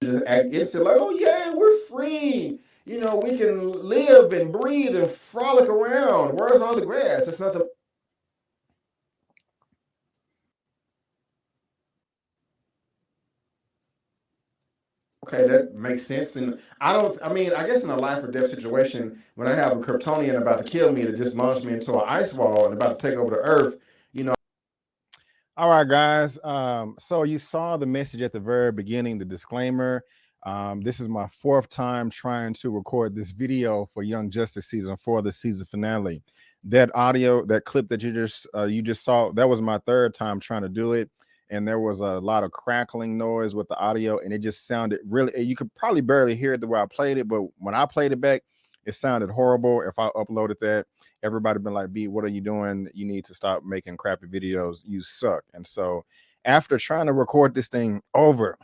just act innocent, like, oh yeah, we're free. You know, we can live and breathe and frolic around. Where's all the grass? It's nothing. Okay, that makes sense. And I mean, I guess in a life or death situation, when I have a Kryptonian about to kill me that just launched me into an ice wall and about to take over the earth, you know. All right, guys. So you saw the message at the very beginning, the disclaimer. This is my fourth time trying to record this video for Young Justice season 4, the season finale. That audio, that clip that you just saw, that was my third time trying to do it, and there was a lot of crackling noise with the audio, and it just sounded really. You could probably barely hear it the way I played it, but when I played it back, it sounded horrible. If I uploaded that, everybody been like, B, what are you doing? You need to stop making crappy videos. You suck. And so after trying to record this thing over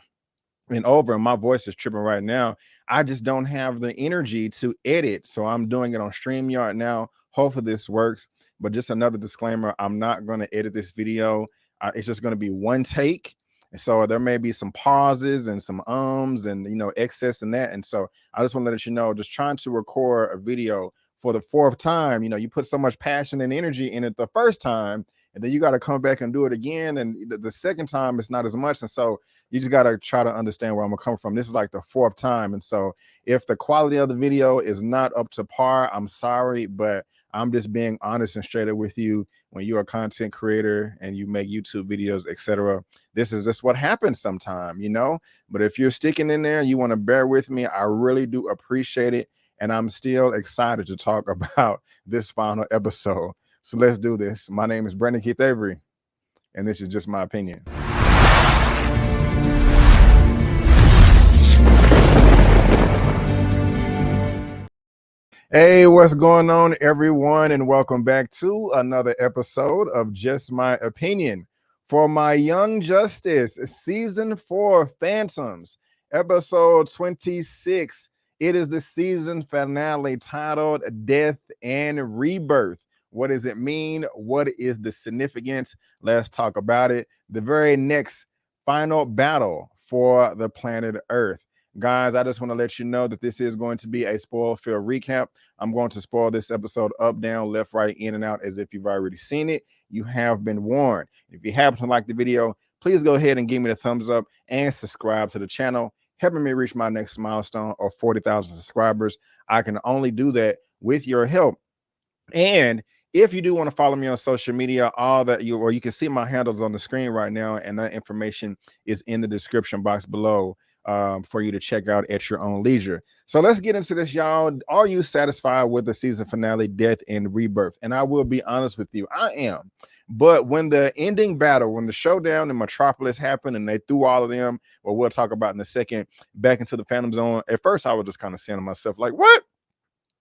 and over, and my voice is tripping right now, I just don't have the energy to edit. So I'm doing it on StreamYard now. Hopefully this works. But just another disclaimer, I'm not going to edit this video. It's just going to be one take. And so there may be some pauses and some ums and, you know, excess and that. And so I just want to let you know, just trying to record a video for the fourth time, you know, you put so much passion and energy in it the first time, and then you got to come back and do it again. And the second time, it's not as much. And so you just got to try to understand where I'm gonna come from. This is like the fourth time. And so if the quality of the video is not up to par, I'm sorry, but I'm just being honest and straight up with you. When you're a content creator and you make YouTube videos, etc., this is just what happens sometime, you know. But if you're sticking in there, you want to bear with me, I really do appreciate it. And I'm still excited to talk about this final episode. So let's do this. My name is Brendan Keith Avery, and this is just my opinion. Hey, what's going on, everyone? And welcome back to another episode of Just My Opinion for my Young Justice Season 4 Phantoms, episode 26. It is the season finale titled Death and Rebirth. What does it mean? What is the significance? Let's talk about it. The very next final battle for the planet Earth. Guys, I just want to let you know that this is going to be a spoil-filled recap. I'm going to spoil this episode up, down, left, right, in, and out as if you've already seen it. You have been warned. If you happen to like the video, please go ahead and give me the thumbs up and subscribe to the channel, helping me reach my next milestone of 40,000 subscribers. I can only do that with your help. And if you do want to follow me on social media, you can see my handles on the screen right now, and that information is in the description box below for you to check out at your own leisure. So let's get into this, y'all. Are you satisfied with the season finale, Death and Rebirth? And I will be honest with you, I am. But when the ending battle, when the showdown in Metropolis happened and they threw all of them, well, we'll talk about in a second, back into the Phantom Zone, at first I was just kind of saying to myself, like,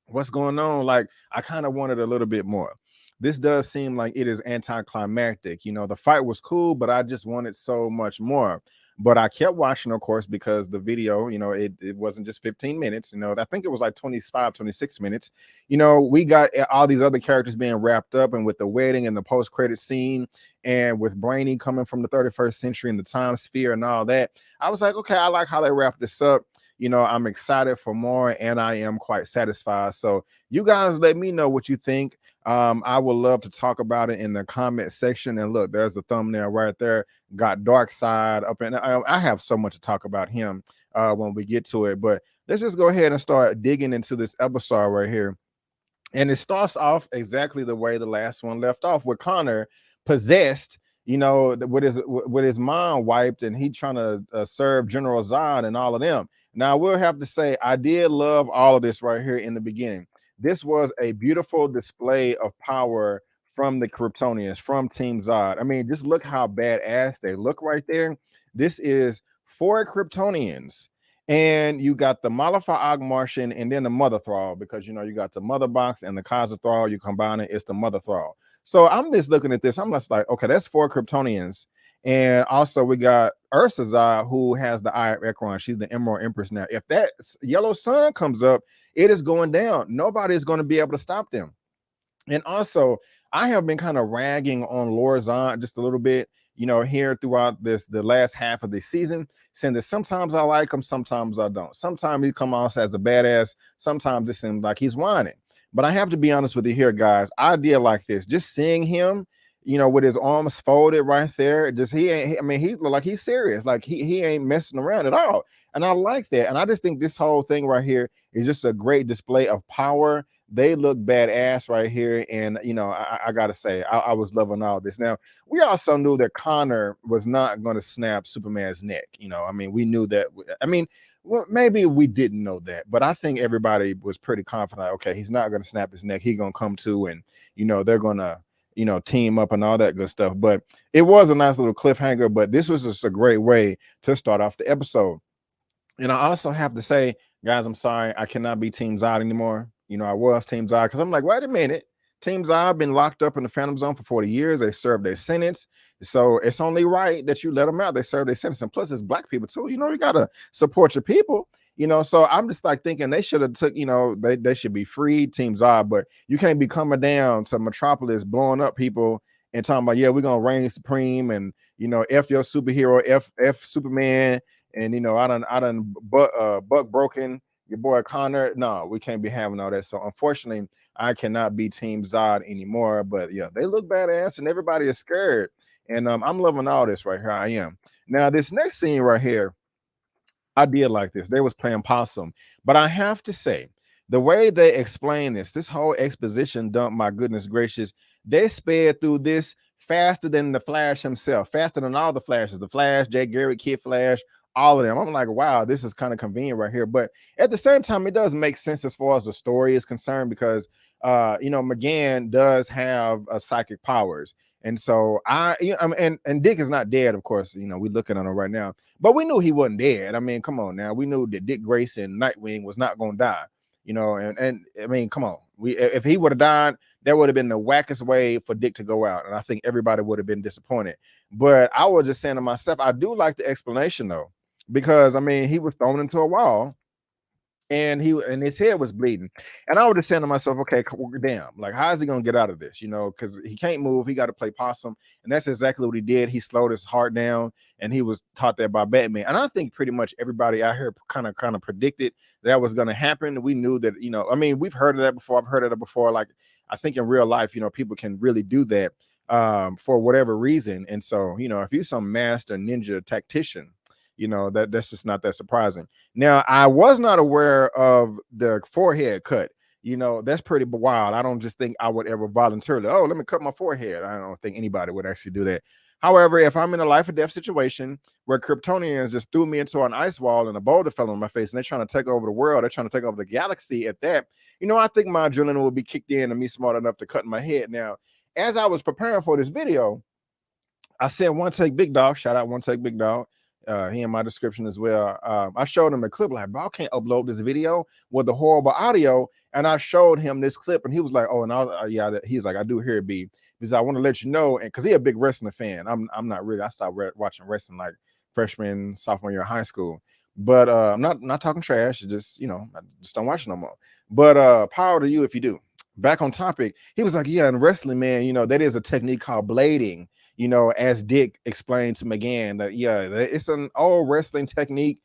what's going on? Like, I kind of wanted a little bit more. This does seem like it is anticlimactic. You know, the fight was cool, but I just wanted so much more. But I kept watching, of course, because the video, you know, it wasn't just 15 minutes. You know, I think it was like 25, 26 minutes. You know, we got all these other characters being wrapped up, and with the wedding and the post-credit scene, and with Brainy coming from the 31st century and the time sphere and all that, I was like, okay, I like how they wrapped this up. You know, I'm excited for more, and I am quite satisfied. So you guys let me know what you think. I would love to talk about it in the comment section. And look, there's the thumbnail right there. Got Dark Side up, and I have so much to talk about him when we get to it. But let's just go ahead and start digging into this episode right here. And it starts off exactly the way the last one left off, with Connor possessed, you know, with his mind wiped, and he trying to serve General Zod and all of them. Now, we'll have to say, I did love all of this right here in the beginning. This was a beautiful display of power from the Kryptonians, from Team Zod. I mean, just look how badass they look right there. This is 4 Kryptonians, and you got the Malafa'ag Martian and then the Mother Thrall, because, you know, you got the Mother Box and the Kaiser Thrall. You combine it, it's the Mother Thrall. So I'm just looking at this. I'm just like, okay, that's 4 Kryptonians. And also we got Ursa Zod, who has the Eye of Ekron. She's the Emerald Empress now. If that yellow sun comes up, it is going down. Nobody is going to be able to stop them. And also, I have been kind of ragging on Lord Zod just a little bit, here throughout the last half of the season, saying that sometimes I like him, sometimes I don't. Sometimes he come off as a badass, sometimes it seems like he's whining. But I have to be honest with you here, guys. Idea like this, just seeing him, with his arms folded right there, just he look like he's serious, like he ain't messing around at all. And I like that. And I just think this whole thing right here is just a great display of power. They look badass right here. And, I got to say, I was loving all this. Now, we also knew that Connor was not going to snap Superman's neck. We knew that. Well, maybe we didn't know that, but I think everybody was pretty confident. Okay, he's not going to snap his neck. He's going to come to, and, they're going to, team up and all that good stuff. But it was a nice little cliffhanger, but this was just a great way to start off the episode. And I also have to say, guys, I'm sorry, I cannot be Team Zod anymore. I was Team Zod because I'm like, wait a minute. Team Zod been locked up in the Phantom Zone for 40 years. They served their sentence. So it's only right that you let them out. They served their sentence. And plus, it's black people too. You got to support your people. So I'm just like thinking they should have took, they should be free, Team Zod, but you can't be coming down to Metropolis, blowing up people and talking about, yeah, we're going to reign supreme and, F your superhero, F Superman. And, I done buck broken your boy Connor. No, we can't be having all that. So unfortunately, I cannot be Team Zod anymore, but yeah, they look badass and everybody is scared. And I'm loving all this right here. I am. Now, this next scene right here, I did like this. They was playing possum, but I have to say, the way they explain this whole exposition dump, my goodness gracious, they sped through this faster than the Flash himself, faster than all the Flashes, the Flash, Jay Garrick, Kid Flash, all of them. I'm like, wow, this is kind of convenient right here. But at the same time, it does make sense as far as the story is concerned because, McGann does have psychic powers. And so and Dick is not dead, of course. We're looking at him right now, but we knew he wasn't dead. Come on now. We knew that Dick Grayson, Nightwing, was not going to die. And come on. If he would have died, that would have been the wackest way for Dick to go out. And I think everybody would have been disappointed. But I was just saying to myself, I do like the explanation though, because he was thrown into a wall. And his head was bleeding. And I was just saying to myself, okay, damn, like, how is he going to get out of this? Because he can't move. He got to play possum. And that's exactly what he did. He slowed his heart down and he was taught that by Batman. And I think pretty much everybody out here kind of predicted that was going to happen. We knew that, we've heard of that before. I've heard of that before. Like, I think in real life, people can really do that for whatever reason. And so, if you're some master ninja tactician, that's just not that surprising. Now, I was not aware of the forehead cut. That's pretty wild. I don't just think I would ever voluntarily, let me cut my forehead. I don't think anybody would actually do that. However, if I'm in a life or death situation where Kryptonians just threw me into an ice wall and a boulder fell on my face and they're trying to take over the world, they're trying to take over the galaxy at that, I think my adrenaline will be kicked in and me smart enough to cut my head. Now, as I was preparing for this video, I said, OneTakeBigDog, shout out OneTakeBigDog. He in my description as well. I showed him a clip like, bro, I can't upload this video with the horrible audio. And I showed him this clip and he was like, oh, and he's like, I do hear it, B, because I want to let you know. And because he's a big wrestling fan. I'm not really. I stopped watching wrestling like freshman, sophomore year of high school. But I'm not talking trash. It's just, I just don't watch it no more. But power to you if you do. Back on topic, he was like, yeah, in wrestling, man, that is a technique called blading. As Dick explained to McGann, that it's an old wrestling technique.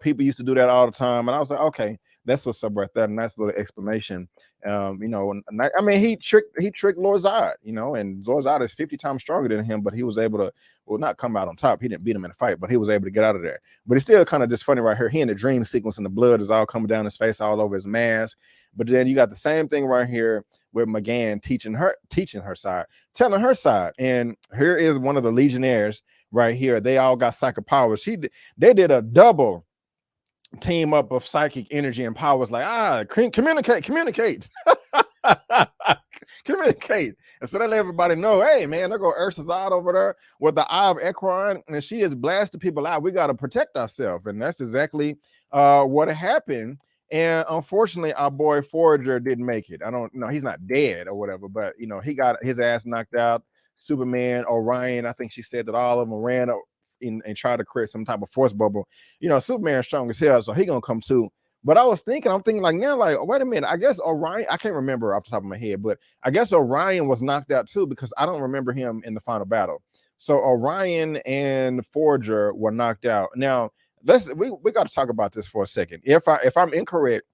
People used to do that all the time. And I was like, okay, that's what's up right there. Nice little explanation. He tricked Lord Zod, and Lord Zod is 50 times stronger than him, but he was able to, not come out on top. He didn't beat him in a fight, but he was able to get out of there. But it's still kind of just funny right here. He in the dream sequence and the blood is all coming down his face, all over his mask. But then you got the same thing right here with McGann teaching her side, telling her side. And here is one of the Legionnaires right here. They all got psychic powers. They did a double team up of psychic energy and powers, like, communicate. Communicate. And so they let everybody know, hey, man, there go Ursa Zod over there with the Eye of Ekron, and she is blasting people out. We got to protect ourselves. And that's exactly what happened. And unfortunately, our boy Forager didn't make it. I don't know. He's not dead or whatever, but, he got his ass knocked out. Superman, Orion, I think she said that all of them ran up and tried to create some type of force bubble. Superman's strong as hell, so he going to come too. But I'm thinking like now, like, wait a minute. I guess Orion, I can't remember off the top of my head, but I guess Orion was knocked out too because I don't remember him in the final battle. So Orion and Forger were knocked out. Now we got to talk about this for a second. If I'm incorrect,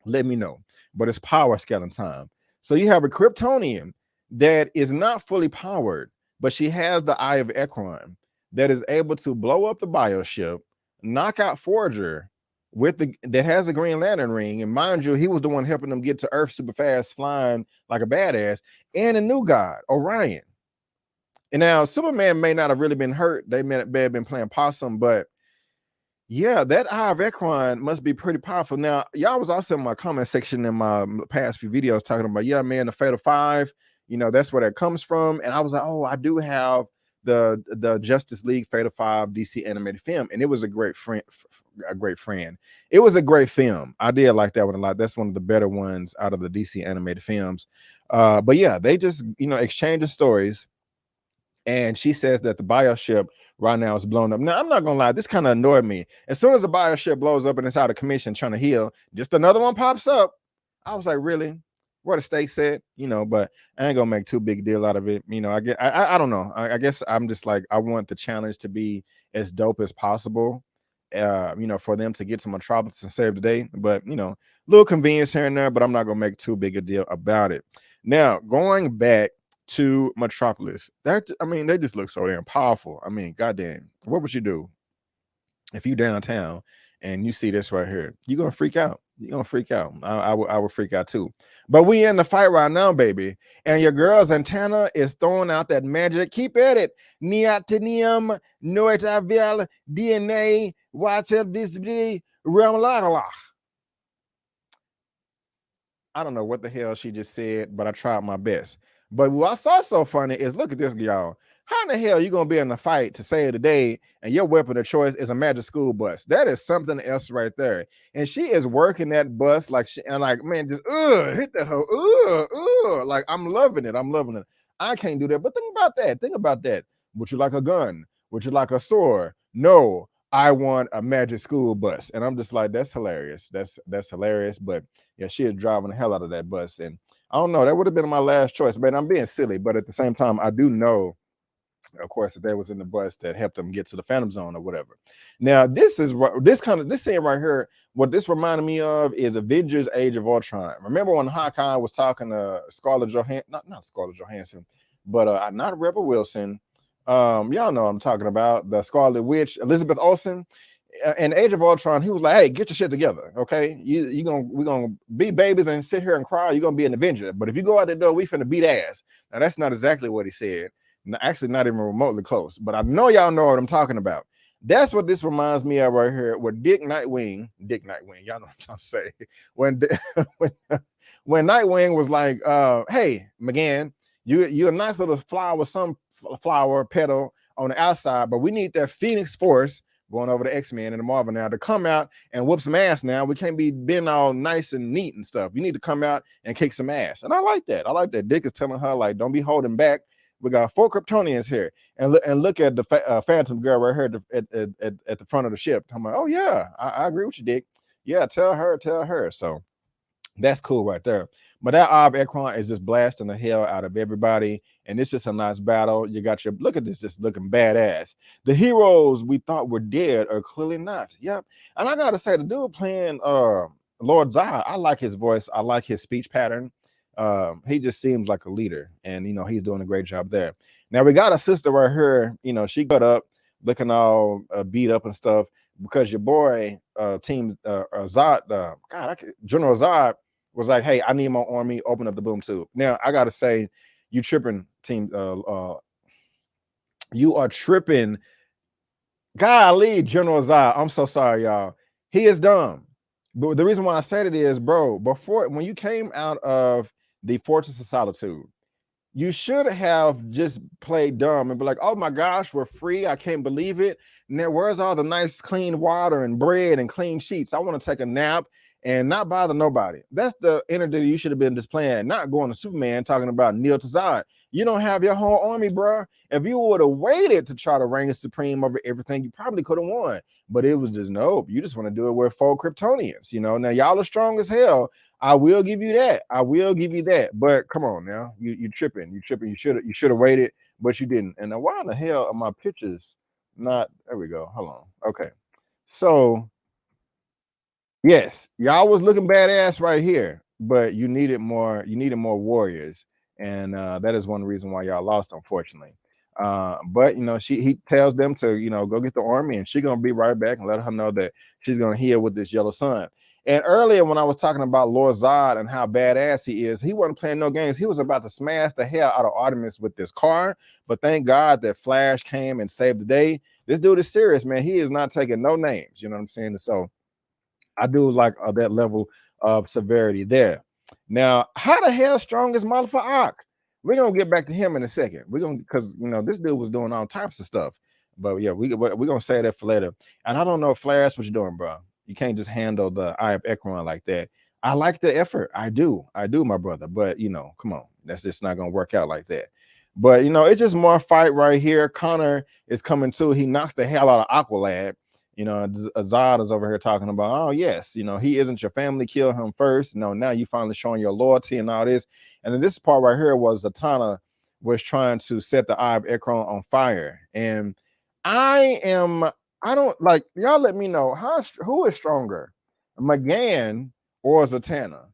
let me know. But it's power scaling time. So you have a Kryptonian that is not fully powered, but she has the Eye of Ekron that is able to blow up the bioship, knock out Forger that has a Green Lantern ring. And mind you, he was the one helping them get to Earth super fast, flying like a badass, and a new god, Orion. And now Superman may not have really been hurt. They may have been playing possum, but yeah, that Eye of Ekron must be pretty powerful. Now, y'all was also in my comment section in my past few videos talking about, yeah, man, the Fatal Five, that's where that comes from. And I was like, oh, I do have the Justice League Fatal Five DC animated film, and it was a great friend. It was a great film. I did like that one a lot. That's one of the better ones out of the DC animated films. But yeah, they just exchanging stories. And she says that the bioship right now is blown up. Now, I'm not gonna lie, this kind of annoyed me. As soon as the bioship blows up and it's out of commission trying to heal, just another one pops up. I was like, really? Where the stakes at? But I ain't gonna make too big a deal out of it. I don't know. I guess I'm just like, I want the challenge to be as dope as possible. For them to get to Metropolis and save the day. But little convenience here and there, but I'm not gonna make too big a deal about it. Now, going back to Metropolis, they just look so damn powerful. I mean, goddamn, what would you do if you downtown and you see this right here? You're gonna freak out. You're gonna freak out. I would freak out too. But we in the fight right now, baby. And your girl Zatanna is throwing out that magic. Keep at it. Neotinium, Noitavial, DNA, Water Display, Ramlala. I don't know what the hell she just said, but I tried my best. But what I saw so funny is, look at this, y'all. How in the hell are you gonna be in a fight to save the day and your weapon of choice is a magic school bus? That is something else right there. And she is working that bus like man, just hit that hoe. Like I'm loving it. I can't do that. But think about that. Would you like a gun? Would you like a sword? No, I want a magic school bus. And I'm just like, that's hilarious. That's hilarious. But yeah, she is driving the hell out of that bus. And I don't know, that would have been my last choice, man. I'm being silly, but at the same time, I do know, of course, that they was in the bus that helped them get to the Phantom Zone or whatever. Now, this scene right here, what this reminded me of is Avengers Age of Ultron. Remember when Hawkeye was talking to Scarlett Johansson, not Scarlett Johansson, but not Rebel Wilson. Y'all know what I'm talking about, the Scarlet Witch, Elizabeth Olsen. In Age of Ultron, he was like, hey, get your shit we're gonna be babies and sit here and cry. You're gonna be an Avenger. But if you go out the door, we finna beat ass. Now, that's not exactly what he said. Actually, not even remotely close. But I know y'all know what I'm talking about. That's what this reminds me of right here with Nightwing, y'all know what I'm trying to say. When Nightwing was like, hey, McGann, you're a nice little flower, some flower petal on the outside, but we need that Phoenix Force going over to X-Men and the Marvel now to come out and whoop some ass now. We can't be being all nice and neat and stuff. You need to come out and kick some ass. And I like that. Dick is telling her, like, don't be holding back. We got 4 Kryptonians here. And look at the Phantom girl right here at the front of the ship. I'm like, oh, yeah, I agree with you, Dick. Yeah, tell her. So that's cool right there. But that Eye of Ekron is just blasting the hell out of everybody. And it's just a nice battle. You got your, look at this, just looking badass. The heroes we thought were dead are clearly not. Yep. And I got to say, the dude playing Lord Zod, I like his voice. I like his speech pattern. He just seems like a leader. And, he's doing a great job there. Now, we got a sister right here. She got up looking all beat up and stuff because your boy, Team Zod, General Zod, was like, hey, I need my army, open up the boom tube. Now, I got to say, you tripping, team. You are tripping. Golly, General Zod. I'm so sorry, y'all. He is dumb. But the reason why I said it is, bro, when you came out of the Fortress of Solitude, you should have just played dumb and be like, oh my gosh, we're free. I can't believe it. Now, where's all the nice clean water and bread and clean sheets? I want to take a nap and not bother nobody. That's the energy you should have been displaying, not going to Superman talking about Neil Tazard. You don't have your whole army, bro. If you would have waited to try to reign supreme over everything, you probably could have won. But it was just, nope, you just want to do it with 4 Kryptonians. Now y'all are strong as hell. I will give you that. But come on now, you tripping. You should have waited. but you didn't. And now why in the hell are my pictures not? There we go. Hold on. Okay. So yes, y'all was looking badass right here, but you needed more. You needed more warriors, and that is one reason why y'all lost, unfortunately. But you know, he tells them to go get the army, and she's gonna be right back and let her know that she's gonna heal with this yellow sun. And earlier, when I was talking about Lord Zod and how badass he is, he wasn't playing no games. He was about to smash the hell out of Artemis with this car. But thank God that Flash came and saved the day. This dude is serious, man. He is not taking no names. You know what I'm saying? So I do like that level of severity there. Now, how the hell strong is Malfa Ak? We're gonna get back to him in a second. We're gonna, because this dude was doing all types of stuff. But yeah, we're gonna say that for later. And I don't know, Flash, what you doing, bro? You can't just handle the Eye of Ekron like that. I like the effort. I do, my brother. But come on, that's just not gonna work out like that. But it's just more fight right here. Connor is coming too. He knocks the hell out of Aqualad. Zod is over here talking about, oh yes, he isn't your family, kill him first. No, now you finally showing your loyalty and all this. And then this part right here was Zatanna was trying to set the Eye of Ekron on fire. And I don't like, y'all let me know who is stronger, McGann or Zatanna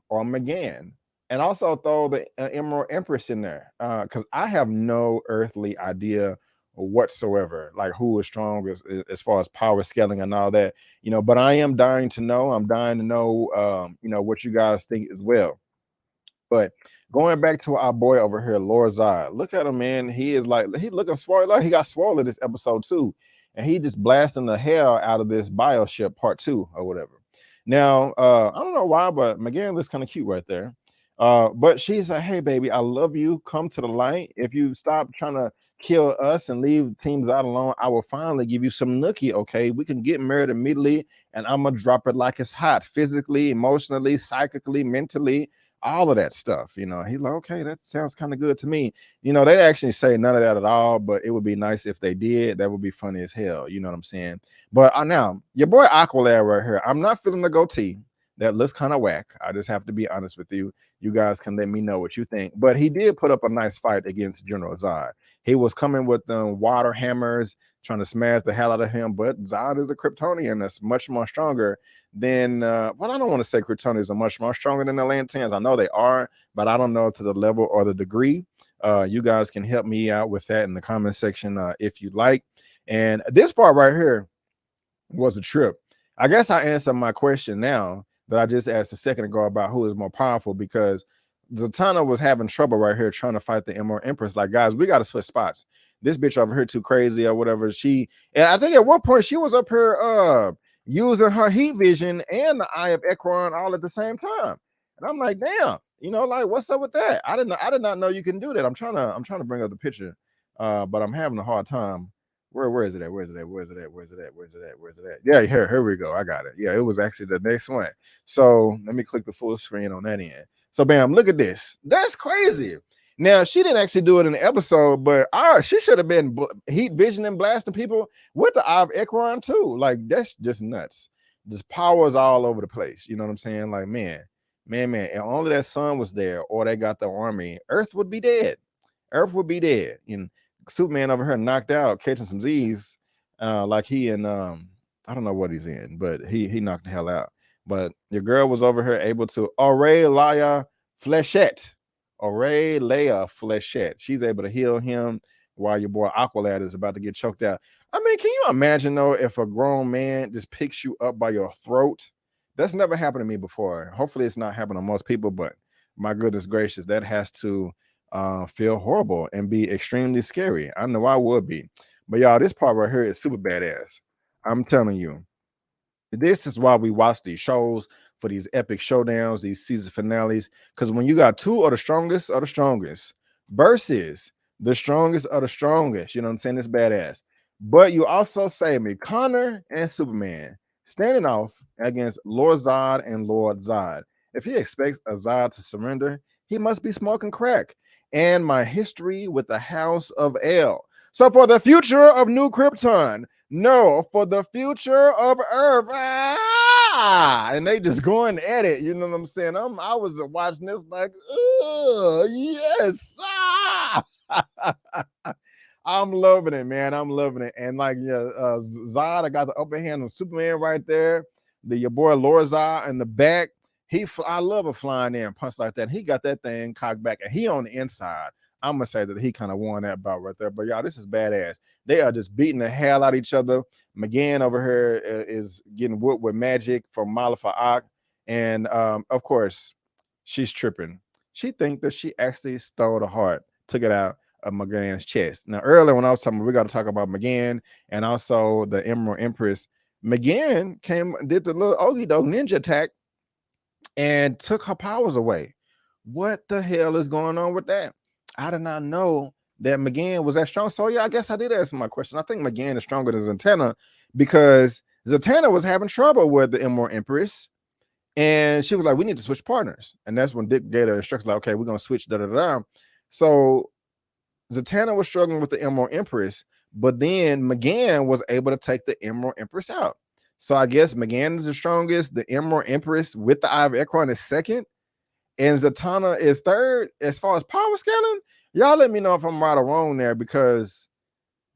or McGann. And also throw the Emerald Empress in there, because I have no earthly idea whatsoever, like who is strong as far as power scaling and all that, but I am dying to know. I'm dying to know, what you guys think as well. But going back to our boy over here, Lord Zod, look at him, man. He is like, he looking swole, like he got swole this episode too, and he just blasting the hell out of this bioship part 2 or whatever. Now, I don't know why, but McGann looks kind of cute right there. But she's like, hey baby, I love you, come to the light. If you stop trying to kill us and leave teams out alone, I will finally give you some nookie. Okay, we can get married immediately, and I'm gonna drop it like it's hot, physically, emotionally, psychically, mentally, all of that stuff. He's like, okay, that sounds kind of good to me. They actually say none of that at all, but it would be nice if they did. That would be funny as hell. You know what I'm saying? But now your boy Aqualad right here, I'm not feeling the goatee. That looks kind of whack. I just have to be honest with you. You guys can let me know what you think. But he did put up a nice fight against General Zod. He was coming with them water hammers, trying to smash the hell out of him. But Zod is a Kryptonian that's much more stronger than, well, I don't want to say Kryptonians are much more stronger than the Atlanteans. I know they are, but I don't know to the level or the degree. You guys can help me out with that in the comment section if you like. And this part right here was a trip. I guess I answered my question now that I just asked a second ago about who is more powerful, because Zatanna was having trouble right here trying to fight the Emerald Empress. Like, guys, we got to switch spots. This bitch over here too crazy or whatever. And I think at one point she was up here using her heat vision and the Eye of Ekron all at the same time. And I'm like, damn, like, what's up with that? I did not know you can do that. I'm trying to bring up the picture, but I'm having a hard time. Where is it at? Where's it at? Yeah, here we go. I got it. Yeah, it was actually the next one. So let me click the full screen on that end. So bam, look at this. That's crazy. Now, she didn't actually do it in the episode, but she should have been heat vision and blasting people with the Eye of Ekron too. Like, that's just nuts. Just powers all over the place. You know what I'm saying? Like, man. And only that sun was there, or they got the army, Earth would be dead. And Superman over here knocked out, catching some Z's, like he and I don't know what he's in, but he knocked the hell out. But your girl was over here able to Aurelia Flechette. She's able to heal him while your boy Aqualad is about to get choked out. I mean, can you imagine though if a grown man just picks you up by your throat? That's never happened to me before. Hopefully it's not happened to most people, but my goodness gracious, that has to feel horrible and be extremely scary. I know I would be. But y'all, this part right here is super badass. I'm telling you, this is why we watch these shows, for these epic showdowns, these season finales, because when you got two of the strongest versus the strongest of the strongest, you know what I'm saying? It's badass. But you also say me, Connor and Superman standing off against Lord Zod and Lord Zod. If he expects a Zod to surrender, he must be smoking crack. And my history with the House of El. So for the future of New Krypton, no, for the future of Earth. And they just going at it. You know what I'm saying? I was watching this like, yes. I'm loving it, man. I'm loving it. And like, yeah, Zod, I got the upper hand on Superman right there. Your boy Lorzod in the back. I love a flying in punch like that. He got that thing cocked back, and he on the inside. I'm gonna say that he kind of won that bout right there. But y'all, this is badass. They are just beating the hell out of each other. McGann over here is getting whooped with magic from Malafa'ak, and of course, she's tripping. She think that she actually stole the heart, took it out of McGann's chest. Now, earlier when I was talking, we got to talk about McGann and also the Emerald Empress. McGann did the little Ogie Dog ninja attack and took her powers away. What the hell is going on with that? I did not know that McGann was that strong. So yeah, I guess I did answer my question. I think McGann is stronger than Zatanna because Zatanna was having trouble with the Emerald Empress. And she was like, we need to switch partners. And that's when Dick gave her instructions like, okay, we're going to switch da-da-da. So Zatanna was struggling with the Emerald Empress, but then McGann was able to take the Emerald Empress out. So I guess McGann is the strongest. The Emerald Empress with the Eye of Ekron is second. And Zatanna is third as far as power scaling. Y'all let me know if I'm right or wrong there, because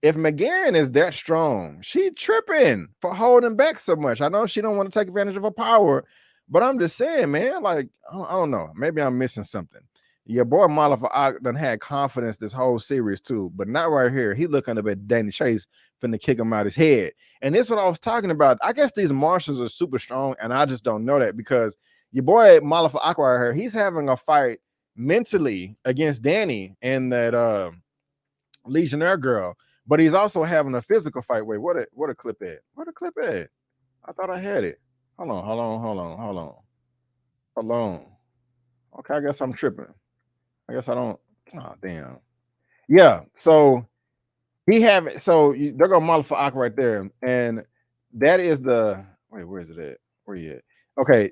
if McGann is that strong, she tripping for holding back so much. I know she don't want to take advantage of her power, but I'm just saying, man, like, I don't know. Maybe I'm missing something. Your boy Malafa'ak done had confidence this whole series too, but not right here. He looking up at Danny Chase finna kick him out his head. And this is what I was talking about. I guess these marshals are super strong, and I just don't know that because your boy Malafa'ak right here, he's having a fight mentally against Danny and that Legionnaire girl, but he's also having a physical fight. Wait, what a clip at? What a clip at? I thought I had it. Hold on. Okay, I guess I'm tripping. I guess I don't. Oh, damn. Yeah, so he have it. So they're gonna Malafa'ak right there, and that is the wait. Where is it at? Where you at? Okay,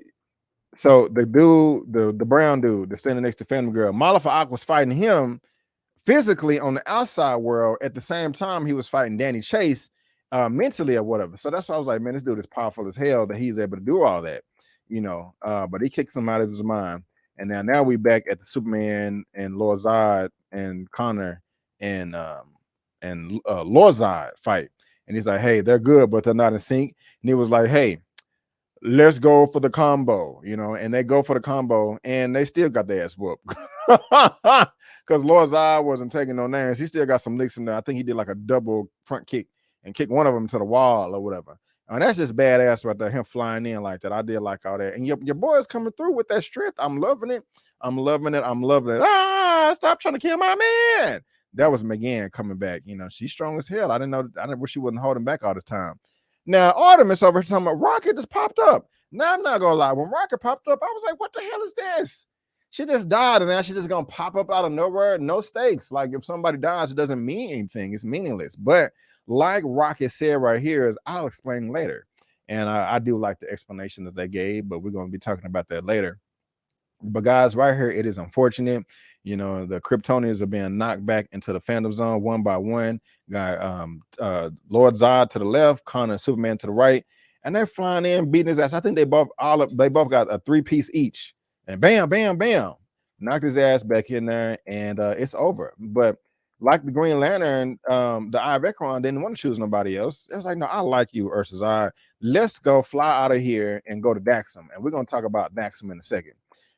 so the dude, the brown dude that's standing next to Phantom Girl, Malafa'ak was fighting him physically on the outside world. At the same time, he was fighting Danny Chase mentally or whatever. So that's why I was like, man, this dude is powerful as hell that he's able to do all that, you know. But he kicks him out of his mind. And now we back at the Superman and Lorzod and Connor and Lorzod fight. And he's like, hey, they're good, but they're not in sync. And he was like, hey, let's go for the combo, you know, and they go for the combo and they still got their ass whooped because Lorzod wasn't taking no names. He still got some licks in there. I think he did like a double front kick and kick one of them to the wall or whatever. And that's just badass right there, him flying in like that. I did like all that. And your boy is coming through with that strength. I'm loving it. Ah, stop trying to kill my man. That was McGann coming back. You know, she's strong as hell. I didn't wish she wasn't holding back all this time. Now, Artemis over here talking about Rocket just popped up. Now, I'm not gonna lie. When Rocket popped up, I was like, what the hell is this? She just died, and now she's just gonna pop up out of nowhere, no stakes. Like if somebody dies, it doesn't mean anything. It's meaningless. But like Rocket said right here, is I'll explain later. And I do like the explanation that they gave, but we're gonna be talking about that later. But guys, right here, it is unfortunate. You know, the Kryptonians are being knocked back into the Phantom Zone one by one. Got Lord Zod to the left, Connor and Superman to the right, and they're flying in, beating his ass. I think they both got a 3-piece each, and bam, bam, bam, knocked his ass back in there, and it's over. But like the Green Lantern, the Eye of Ekron didn't want to choose nobody else. It was like, no, I like you, Ursa's Eye. Let's go fly out of here and go to Daxam, and we're gonna talk about Daxam in a second.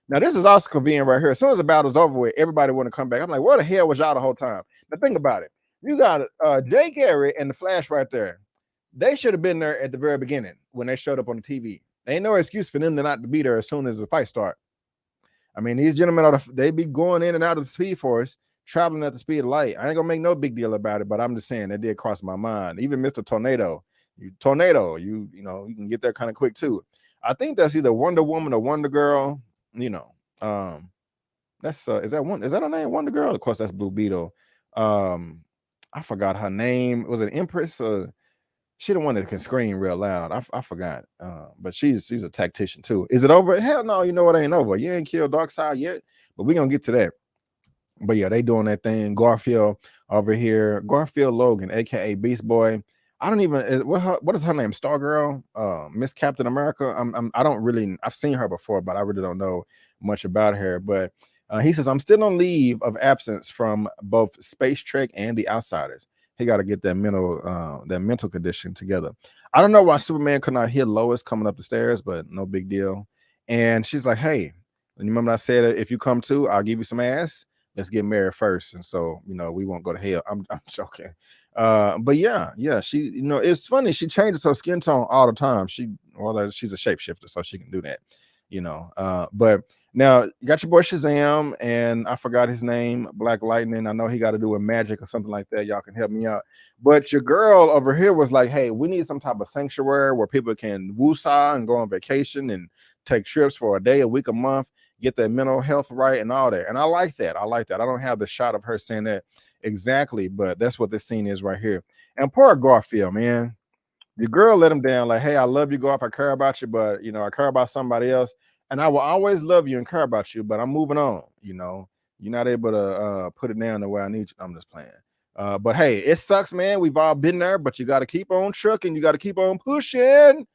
Now, this is also convenient right here. As soon as the battle's over with, everybody want to come back. I'm like, where the hell was y'all the whole time? Now, think about it. You got Jay Garrett and the Flash right there. They should have been there at the very beginning when they showed up on the TV. Ain't no excuse for them to not to be there as soon as the fight start. I mean, these gentlemen, they be going in and out of the Speed Force, traveling at the speed of light. I ain't going to make no big deal about it, but I'm just saying that did cross my mind. Even Mr. Tornado, you know, you can get there kind of quick too. I think that's either Wonder Woman or Wonder Girl. You know, that's is that her name, Wonder Girl? Of course, that's Blue Beetle. I forgot her name. Was it Empress? She the one that can scream real loud. I forgot. But she's a tactician too. Is it over? Hell no, you know it ain't over. You ain't killed Darkseid yet, but we're gonna get to that. But yeah, they doing that thing. Garfield over here, Garfield Logan, aka Beast Boy. I don't even what is her name? Stargirl, Miss Captain America. I don't really. I've seen her before, but I really don't know much about her. But He says, I'm still on leave of absence from both Space Trek and The Outsiders. He got to get that mental condition together. I don't know why Superman could not hear Lois coming up the stairs, but no big deal. And she's like, hey, you remember I said, if you come too, I'll give you some ass. Let's get married first. And so, we won't go to hell. I'm joking. But yeah, she, it's funny. She changes her skin tone all the time. She's a shapeshifter, so she can do that, but now you got your boy Shazam, and I forgot his name, Black Lightning. I know he got to do with magic or something like that. Y'all can help me out. But your girl over here was like, hey, we need some type of sanctuary where people can woosah and go on vacation and take trips for a day, a week, a month, get their mental health right and all that. And I like that. I don't have the shot of her saying that exactly, but that's what this scene is right here. And poor Garfield, man. Your girl let him down, like, hey, I love you, Garf. I care about you, but I care about somebody else. And I will always love you and care about you, but I'm moving on. You're not able to put it down the way I need you. I'm just playing. But hey, it sucks, man. We've all been there, but you got to keep on trucking. You got to keep on pushing.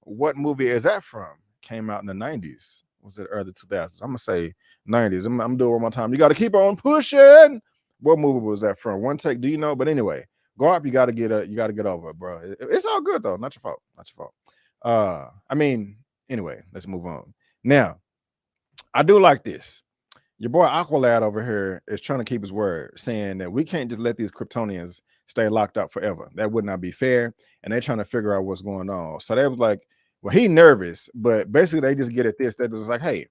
What movie is that from? Came out in the 90s. Was it early 2000s? I'm going to say 90s. I'm doing it one more time. You got to keep on pushing. What movie was that from? One Take, do you know? But anyway, go up. You got to get over it, bro. It's all good, though. Not your fault. Anyway, let's move on. Now, I do like this. Your boy Aqualad over here is trying to keep his word, saying that we can't just let these Kryptonians stay locked up forever. That would not be fair. And they're trying to figure out what's going on. So they was like, well, he nervous, but basically they just get at this. That was like, hey,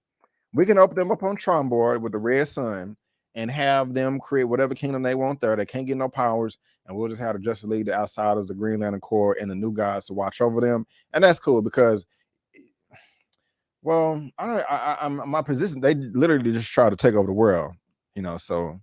we can open them up on Tron board with the red sun and have them create whatever kingdom they want there. They can't get no powers. And we'll just have the Justice League, the Outsiders, the Green Lantern Corps, and the New Gods to watch over them. And that's cool because, well, I'm my position. They literally just try to take over the world, So,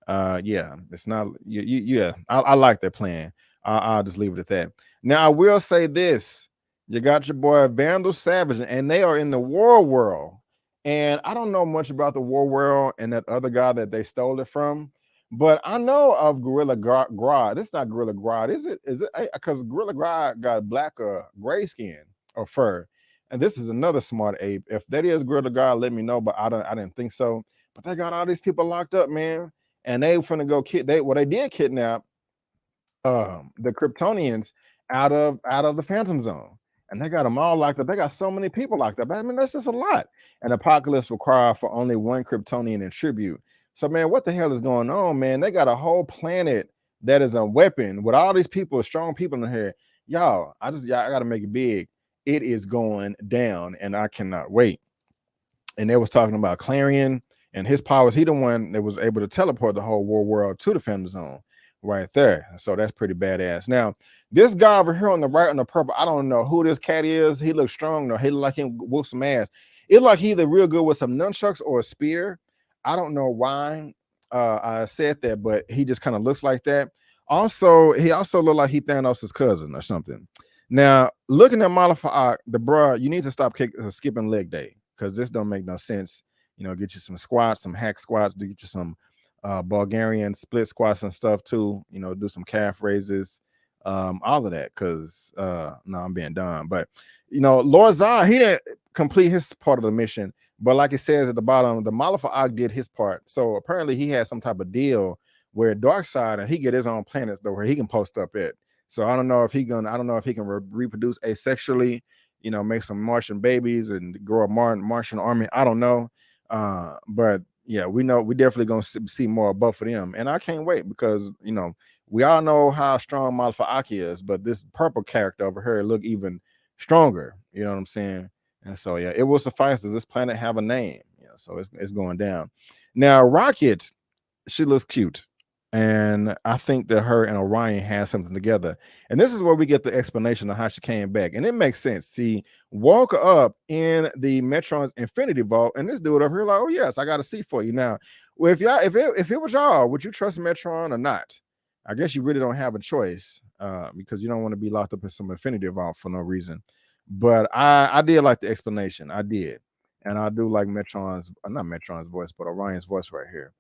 yeah, it's not. Yeah, I like that plan. I'll just leave it at that. Now, I will say this: you got your boy Vandal Savage, and they are in the war world. And I don't know much about the war world and that other guy that they stole it from, but I know of Gorilla Grodd. This is not Gorilla Grodd, is it? Is it? Because Gorilla Grodd got black or gray skin or fur. And this is another smart ape. If that is Gorilla Grodd, let me know. But I didn't think so. But they got all these people locked up, man. And they finna go they did kidnap the Kryptonians out of the Phantom Zone. And they got them all locked up. They got so many people locked up. I mean, that's just a lot. And Apocalypse will cry for only one Kryptonian in tribute. So, man, what the hell is going on, man? They got a whole planet that is a weapon with all these people, strong people in here. Y'all, I got to make it big. It is going down, and I cannot wait. And they was talking about Clarion and his powers. He the one that was able to teleport the whole war world to the Phantom Zone right there. So that's pretty badass. Now, this guy over here on the right on the purple, I don't know who this cat is. He looks strong, though. He look like him whoop some ass. It like he either real good with some nunchucks or a spear. I don't know why I said that, but he just kind of looks like that. Also, he also looked like he Thanos' cousin or something. Now, looking at Malafat, the bruh, you need to stop skipping leg day because this don't make no sense. Get you some squats, some hack squats, get you some Bulgarian split squats and stuff too. Do some calf raises, all of that. Because no, I'm being dumb. But Lord Zod, he didn't complete his part of the mission. But like it says at the bottom, the Malafat did his part. So apparently he had some type of deal where Darkseid and he get his own planets though where he can post up at. So I don't know if he can reproduce asexually, make some Martian babies and grow a Martian army. I don't know. But yeah, we definitely gonna see more of both of them. And I can't wait because we all know how strong Malafat is, but this purple character over here look even stronger. You know what I'm saying? And so yeah, it will suffice. Does this planet have a name? Yeah, so it's going down. Now, Rocket, she looks cute. And I think that her and Orion has something together. And this is where we get the explanation of how she came back. And it makes sense. See, woke up in the Metron's Infinity Vault, and this dude over here like, oh yes, I got a seat for you. Now, if it was y'all, would you trust Metron or not? I guess you really don't have a choice because you don't want to be locked up in some Infinity Vault for no reason. But I did like the explanation. I did. And I do like not Metron's voice, but Orion's voice right here.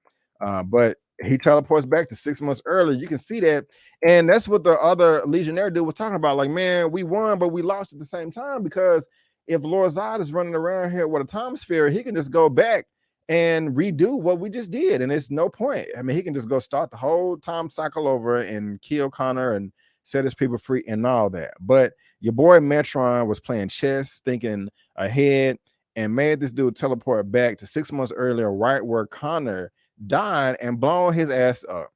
But he teleports back to 6 months earlier. You can see that. And that's what the other Legionnaire dude was talking about. Like, man, we won, but we lost at the same time because if Lord Zod is running around here with a time sphere, he can just go back and redo what we just did. And it's no point. I mean, he can just go start the whole time cycle over and kill Connor and set his people free and all that. But your boy Metron was playing chess, thinking ahead, and made this dude teleport back to 6 months earlier, right where Connor died, and blown his ass up.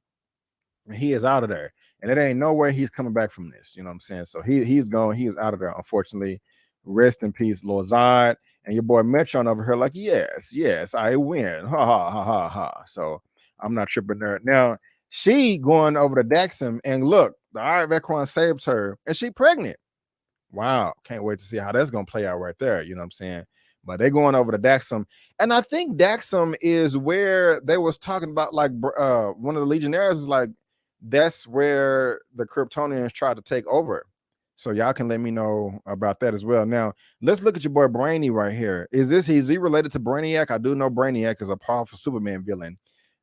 And he is out of there. And it ain't no way he's coming back from this. You know what I'm saying? So he's gone. He is out of there, unfortunately. Rest in peace, Lord Zod. And your boy Metron over here, like, yes, I win. Ha ha ha ha ha. So I'm not tripping there. Now, she going over to Daxam, and look, the Iron Vecron saved her, and she pregnant. Wow, can't wait to see how that's gonna play out right there. You know what I'm saying? But they're going over to Daxam, and I think Daxam is where they was talking about, like, one of the Legionnaires is like, that's where the Kryptonians tried to take over. So y'all can let me know about that as well. Now, let's look at your boy Brainy right here. Is he related to Brainiac? I do know Brainiac is a powerful Superman villain.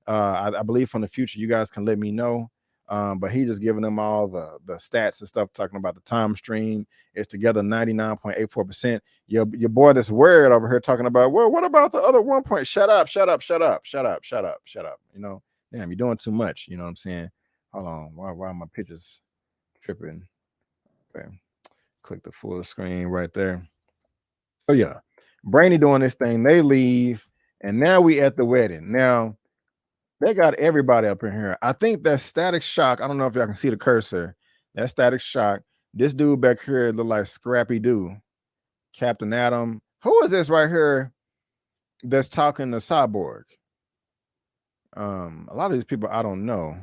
I believe from the future, you guys can let me know. But he just giving them all the stats and stuff, talking about the time stream. It's together 99.84%. Your boy that's worried over here talking about, well, what about the other 1 point? Shut up. You know, damn, you're doing too much. You know what I'm saying? Hold on. Why are my pictures tripping? Okay. Click the full screen right there. So yeah, Brainy doing this thing. They leave, and now we at the wedding. Now they got everybody up in here. I think that Static Shock. I don't know if y'all can see the cursor. That Static Shock. This dude back here look like Scrappy Doo. Captain Atom. Who is this right here that's talking to Cyborg? A lot of these people I don't know.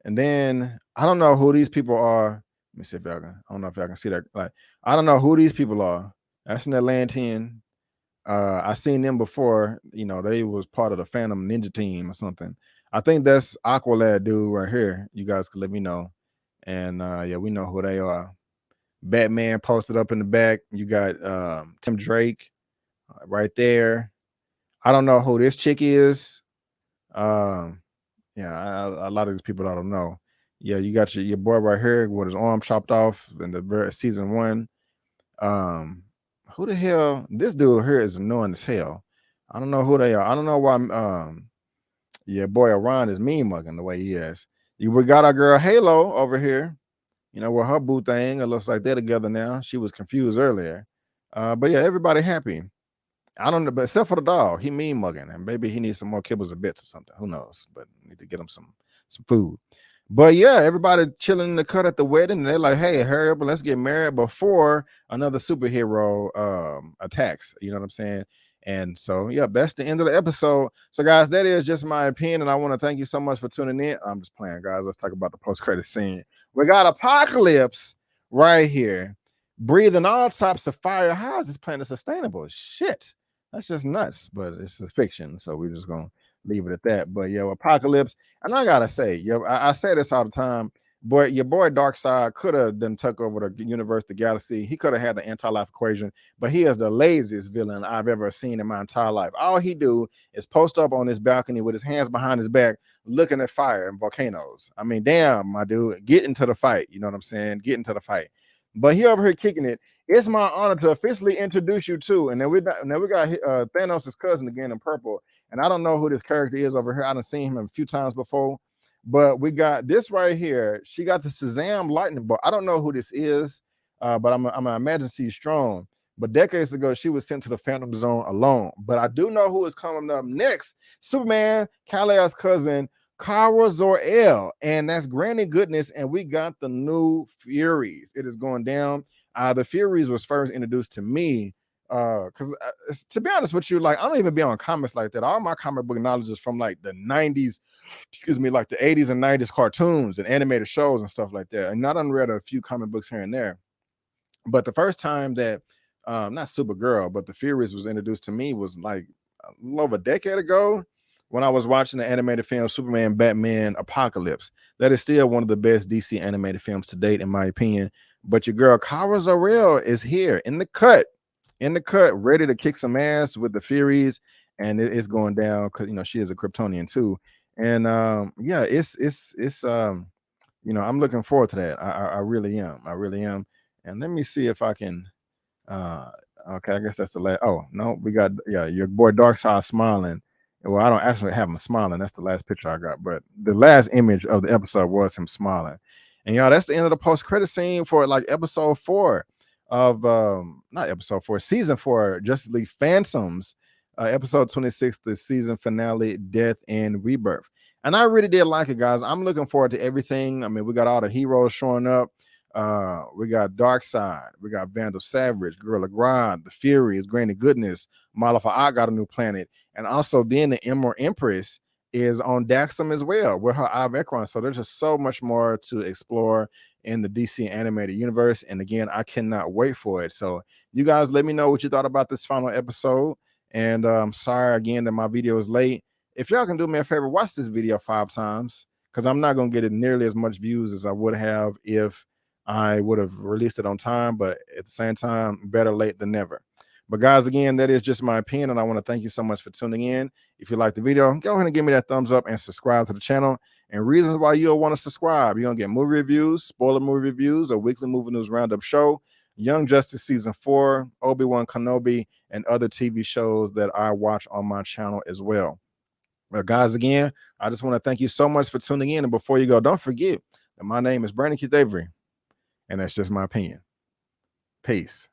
And then I don't know who these people are. Let me see if y'all can. I don't know if y'all can see that. Like, I don't know who these people are. That's an Atlantean. I seen them before. You know, they was part of the Phantom Ninja team or something. I think that's Aqualad dude right here. You guys can let me know. And yeah, we know who they are. Batman posted up in the back. You got Tim Drake right there. I don't know who this chick is. Yeah, a lot of these people I don't know. Yeah, you got your boy right here with his arm chopped off in the very season 1. Who the hell? This dude here is annoying as hell. I don't know who they are. I don't know why. Yeah, boy, Orion is mean mugging the way he is. We got our girl Halo over here. You know, with her boo thing. It looks like they're together now. She was confused earlier. But yeah, everybody happy. I don't know, but except for the dog, he mean mugging, and maybe he needs some more kibbles or bits or something. Who knows? But need to get him some food. But yeah, everybody chilling in the cut at the wedding, and they're like, "Hey, hurry up and let's get married before another superhero attacks." You know what I'm saying? And so, yeah, that's the end of the episode. So, guys, that is just my opinion, and I want to thank you so much for tuning in. I'm just playing, guys. Let's talk about the post-credit scene. We got Apocalypse right here, breathing all types of fire. How is this planet sustainable? Shit. That's just nuts, but it's a fiction, so we're just gonna leave it at that. But yo, Apocalypse, and I gotta say, yo, I say this all the time, but your boy Darkseid could have done took over the universe, the galaxy. He could have had the anti-life equation, but he is the laziest villain I've ever seen in my entire life. All he do is post up on his balcony with his hands behind his back, looking at fire and volcanoes. I mean, damn, my dude, get into the fight. You know what I'm saying? Get into the fight. But he over here kicking it. It's my honor to officially introduce you to, and then we got Thanos' cousin again in purple, and I don't know who this character is over here. I done seen him a few times before, but we got this right here. She got the Shazam lightning bolt. I don't know who this is, but I'm gonna imagine she's strong. But decades ago, she was sent to the Phantom Zone alone. But I do know who is coming up next. Superman, Kal-El's cousin, Kara Zor-El, and that's Granny Goodness, and we got the new Furies. It is going down. The Furies was first introduced to me because to be honest with you, like, I don't even be on comics like that. All my comic book knowledge is from like the 90s, like the 80s and 90s cartoons and animated shows and stuff like that. And not unread a few comic books here and there. But the first time that not Supergirl, but the Furies was introduced to me was like a little over a decade ago, when I was watching the animated film Superman, Batman, Apocalypse. That is still one of the best DC animated films to date, in my opinion. But your girl Kara Zor-El is here in the cut, ready to kick some ass with the Furies, and it's going down because, you know, she is a Kryptonian too. And yeah, it's you know, I'm looking forward to that. I really am. I really am. And let me see if I can. Okay, I guess that's the last. Oh no, we got, yeah, your boy Darkseid smiling. Well, I don't actually have him smiling. That's the last picture I got. But the last image of the episode was him smiling. And y'all, that's the end of the post-credit scene for like episode 4 of not episode 4, season 4, Justice League Phantoms, episode 26, the season finale, Death and Rebirth. And I really did like it, guys. I'm looking forward to everything. I mean, we got all the heroes showing up. We got Darkseid, we got Vandal Savage, Gorilla Grodd, the Furies, Granny Goodness, Malafaa got a new planet, and also then the Empress is on Daxam as well with her Eye of Ekron. So there's just so much more to explore in the DC animated universe. And again, I cannot wait for it. So you guys let me know what you thought about this final episode. And I'm sorry again that my video is late. If y'all can do me a favor, watch this video 5 times, because I'm not going to get it nearly as much views as I would have if I would have released it on time. But at the same time, better late than never. But guys, again, that is just my opinion, and I want to thank you so much for tuning in. If you like the video, go ahead and give me that thumbs up and subscribe to the channel. And reasons why you'll want to subscribe: you're going to get movie reviews, spoiler movie reviews, a weekly movie news roundup show, Young Justice Season 4, Obi-Wan Kenobi, and other TV shows that I watch on my channel as well. Well, guys, again, I just want to thank you so much for tuning in. And before you go, don't forget that my name is Brandon Keith Avery, and that's just my opinion. Peace.